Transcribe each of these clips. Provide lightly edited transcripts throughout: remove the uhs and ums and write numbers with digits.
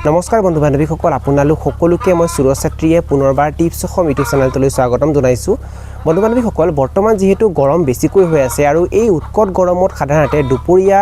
নমস্কাৰ বন্ধু বান্ধৱীসকল, আপোনালোক সকলোকে মই সুৰজ ছাত্ৰীয়ে পুনৰবাৰ টিপছ অসম ইউটিউব চেনেলটোলৈ স্বাগতম জনাইছোঁ। বন্ধু বান্ধৱীসকল, বৰ্তমান যিহেতু গৰম বেছিকৈ হৈ আছে আৰু এই উৎকট গৰমত সাধাৰণতে দুপৰীয়া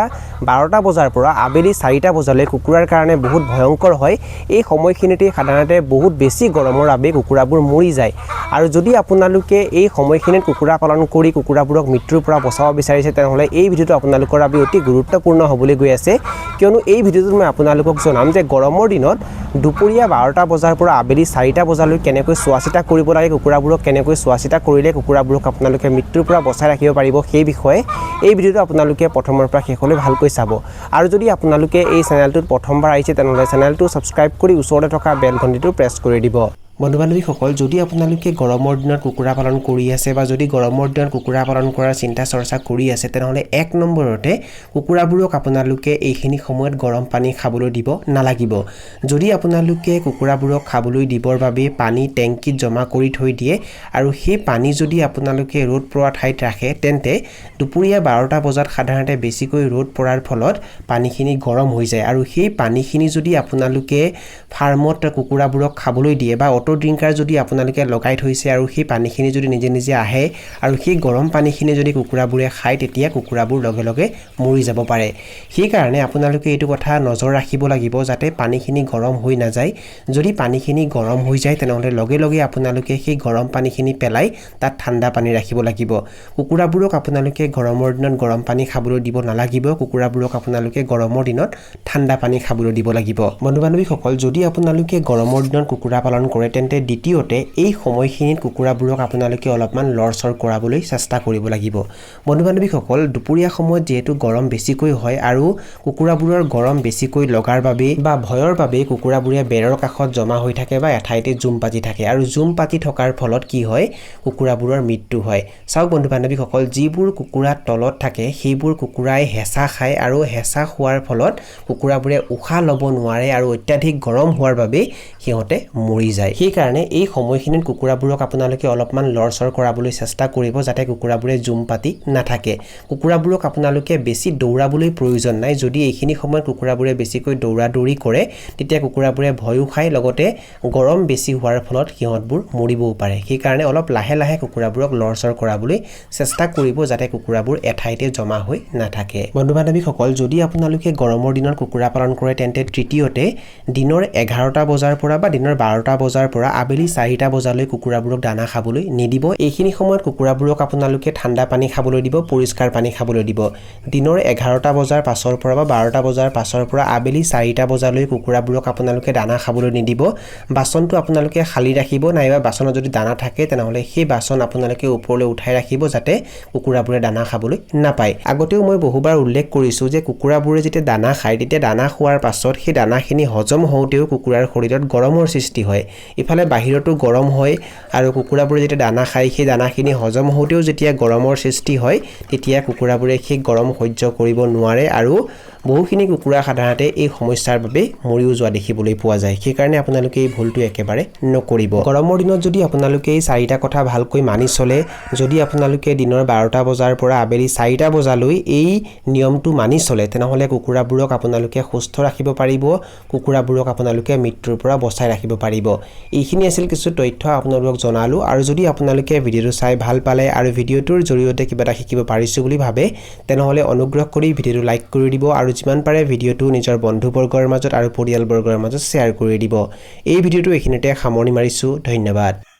12টা বজাৰ পৰা আবেলি 4টা বজালৈ কুকুৰাৰ কাৰণে বহুত ভয়ংকৰ হয়। এই সময়খিনিতে সাধাৰণতে বহুত বেছি গৰমৰ বাবে কুকুৰাবোৰ মৰি যায়। আৰু যদি আপোনালোকে এই সময়খিনিত কুকুৰা পালন কৰি কুকুৰাবোৰক মৃত্যুৰ পৰা বচাব বিচাৰিছে, তেনেহ'লে এই ভিডিঅ'টো আপোনালোকৰ বাবে অতি গুৰুত্বপূৰ্ণ হ'বলৈ গৈ আছে। কিয়নো এই ভিডিঅ'টোত মই আপোনালোকক জনাম যে গৰমৰ দিনত দুপৰীয়া 12টা বজাৰ পৰা আবেলি 4টা বজালৈ কেনেকৈ চোৱা চিতা কৰিব লাগে, কুকুৰাবোৰক কেনেকৈ চোৱা চিতা কৰিলে কুকুৰাবোৰক আপোনালোকে মৃত্যুৰ পৰা বচাই ৰাখিব পাৰিব, সেই বিষয়ে এই ভিডিঅ'টো আপোনালোকে প্ৰথমৰ পৰা শেষলৈ ভালকৈ চাব। আৰু যদি আপোনালোকে এই চেনেলটোত প্ৰথমবাৰ আহিছে, তেনেহ'লে চেনেলটো ছাবস্ক্ৰাইব কৰি ওচৰতে থকা বেল ঘণ্টিটো প্ৰেছ কৰি দিব। বন্ধু বান্ধৱীসকল, যদি আপোনালোকে গৰমৰ দিনত কুকুৰা পালন কৰি আছে বা যদি গৰমৰ দিনত কুকুৰা পালন কৰাৰ চিন্তা চৰ্চা কৰি আছে, তেনেহ'লে 1 নম্বৰতে কুকুৰাবোৰক আপোনালোকে এইখিনি সময়ত গৰম পানী খাবলৈ দিব নালাগিব। যদি আপোনালোকে কুকুৰাবোৰক খাবলৈ দিবৰ বাবে পানী টেংকিত জমা কৰি থৈ দিয়ে আৰু সেই পানী যদি আপোনালোকে ৰ'দ পৰা ঠাইত ৰাখে, তেন্তে দুপৰীয়া 12টা বজাত সাধাৰণতে বেছিকৈ ৰ'দ পৰাৰ ফলত পানীখিনি গৰম হৈ যায়। আৰু সেই পানীখিনি যদি আপোনালোকে ফাৰ্মত কুকুৰাবোৰক খাবলৈ দিয়ে বা অটো ড্ৰিংকাৰ যদি আপোনালোকে লগাই থৈছে আৰু সেই পানীখিনি যদি নিজে নিজে আহে আৰু সেই গৰম পানীখিনি যদি কুকুৰাবোৰে খায়, তেতিয়া কুকুৰাবোৰ লগে লগে মৰি যাব পাৰে। সেইকাৰণে আপোনালোকে এইটো কথা নজৰ ৰাখিব লাগিব যাতে পানীখিনি গৰম হৈ নাযায়। যদি পানীখিনি গৰম হৈ যায়, তেনেহ'লে লগে লগে আপোনালোকে সেই গৰম পানীখিনি পেলাই তাত ঠাণ্ডা পানী ৰাখিব লাগিব। কুকুৰাবোৰক আপোনালোকে গৰমৰ দিনত গৰম পানী খাবলৈ দিব নালাগিব। কুকুৰাবোৰক আপোনালোকে গৰমৰ দিনত ঠাণ্ডা পানী খাবলৈ দিব লাগিব। বন্ধু বান্ধৱীসকল, যদি আপোনালোকে গৰমৰ দিনত কুকুৰা পালন কৰে, তেন্তে দ্বিতীয়তে এই সময়খিনিত কুকুৰাবোৰক আপোনালোকে অলপমান লৰচৰ কৰাবলৈ চেষ্টা কৰিব লাগিব। বন্ধু বান্ধৱীসকল, দুপৰীয়া সময়ত যিহেতু গৰম বেছিকৈ হয় আৰু কুকুৰাবোৰৰ গৰম বেছিকৈ লগাৰ বাবে বা ভয়ৰ বাবে কুকুৰাবোৰে বেৰৰ কাষত জমা হৈ থাকে বা এঠাইতে জুম পাতি থাকে। আৰু জুম পাতি থকাৰ ফলত কি হয়, কুকুৰাবোৰৰ মৃত্যু হয়। চাওক বন্ধু বান্ধৱীসকল, যিবোৰ কুকুৰা তলত থাকে সেইবোৰ কুকুৰাই হেঁচা খায় আৰু হেঁচা খোৱাৰ ফলত কুকুৰাবোৰে উশাহ ল'ব নোৱাৰে আৰু অত্যাধিক গৰম হোৱাৰ বাবে সিহঁতে মৰি যায়। সেইকাৰণে এই সময়খিনিত কুকুৰাবোৰক আপোনালোকে অলপমান লৰচৰ কৰাবলৈ চেষ্টা কৰিব যাতে কুকুৰাবোৰে জুম পাতি নাথাকে। কুকুৰাবোৰক আপোনালোকে বেছি দৌৰাবলৈ প্ৰয়োজন নাই। যদি এইখিনি সময়ত কুকুৰাবোৰে বেছিকৈ দৌৰা দৌৰি কৰে, তেতিয়া কুকুৰাবোৰে ভয়ো খায়, লগতে গৰম বেছি হোৱাৰ ফলত সিহঁতবোৰ মৰিবও পাৰে। সেইকাৰণে অলপ লাহে লাহে কুকুৰাবোৰক লৰচৰ কৰাবলৈ চেষ্টা কৰিব যাতে কুকুৰাবোৰ এঠাইতে জমা হৈ নাথাকে। বন্ধু বান্ধৱীসকল, যদি আপোনালোকে গৰমৰ দিনত কুকুৰা পালন কৰে, তেন্তে তৃতীয়তে দিনৰ 11টা বজাৰ পৰা বা দিনৰ 12টা বজাৰ পৰা আবেলি 4টা বজালৈ কুকুৰাবোৰক দানা খাবলৈ নিদিব। এইখিনি সময়ত কুকুৰাবোৰক আপোনালোকে ঠাণ্ডা পানী খাবলৈ দিব, পৰিষ্কাৰ পানী খাবলৈ দিব। দিনৰ 11টা বজাৰ পাছৰ পৰা বা 12টা বজাৰ পাছৰ পৰা আবেলি 4টা বজালৈ কুকুৰাবোৰক আপোনালোকে দানা খাবলৈ নিদিব। বাচনটো আপোনালোকে খালী ৰাখিব, নাইবা বাচনত যদি দানা থাকে তেনেহ'লে সেই বাচন আপোনালোকে ওপৰলৈ উঠাই ৰাখিব যাতে কুকুৰাবোৰে দানা খাবলৈ নাপায়। আগতেও মই বহুবাৰ উল্লেখ কৰিছোঁ যে কুকুৰাবোৰে যেতিয়া দানা খায়, তেতিয়া দানা খোৱাৰ পাছত সেই দানাখিনি হজম হওঁতেও কুকুৰাৰ শৰীৰত গৰমৰ সৃষ্টি হয়। ইফালে বাহিৰতো গৰম হয় আৰু কুকুৰাবোৰে যেতিয়া দানা খায়, সেই দানাখিনি হজম হওঁতেও যেতিয়া গৰমৰ সৃষ্টি হয়, তেতিয়া কুকুৰাবোৰে সেই গৰম সহ্য কৰিব নোৱাৰে আৰু বহুখিনি কুকুৰা সাধাৰণতে এই সমস্যাৰ বাবে মৰিও যোৱা দেখিবলৈ পোৱা যায়। সেইকাৰণে আপোনালোকে এই ভুলটো একেবাৰে নকৰিব। গৰমৰ দিনত যদি আপোনালোকে এই 4টা কথা ভালকৈ মানি চলে, যদি আপোনালোকে দিনৰ 12টা বজাৰ পৰা আবেলি 4টা বজালৈ এই নিয়মটো মানি চলে, তেনেহ'লে কুকুৰাবোৰক আপোনালোকে সুস্থ ৰাখিব পাৰিব, কুকুৰাবোৰক আপোনালোকে মৃত্যুৰ পৰা বচাই ৰাখিব পাৰিব। এইখিনি আছিল কিছু তথ্য আপোনালোকক জনালোঁ। আৰু যদি আপোনালোকে ভিডিঅ'টো চাই ভাল পালে আৰু ভিডিঅ'টোৰ জৰিয়তে কিবা এটা শিকিব পাৰিছোঁ বুলি ভাবে, তেনেহ'লে অনুগ্ৰহ কৰি ভিডিঅ'টো লাইক কৰি দিব আৰু যিমান পাৰে ভিডিঅ'টো নিজৰ বন্ধুবৰ্গৰ মাজত আৰু পৰিয়ালবৰ্গৰ মাজত শ্বেয়াৰ কৰি দিব। এই ভিডিঅ'টো এইখিনিতে সামৰণি মাৰিছোঁ। ধন্যবাদ।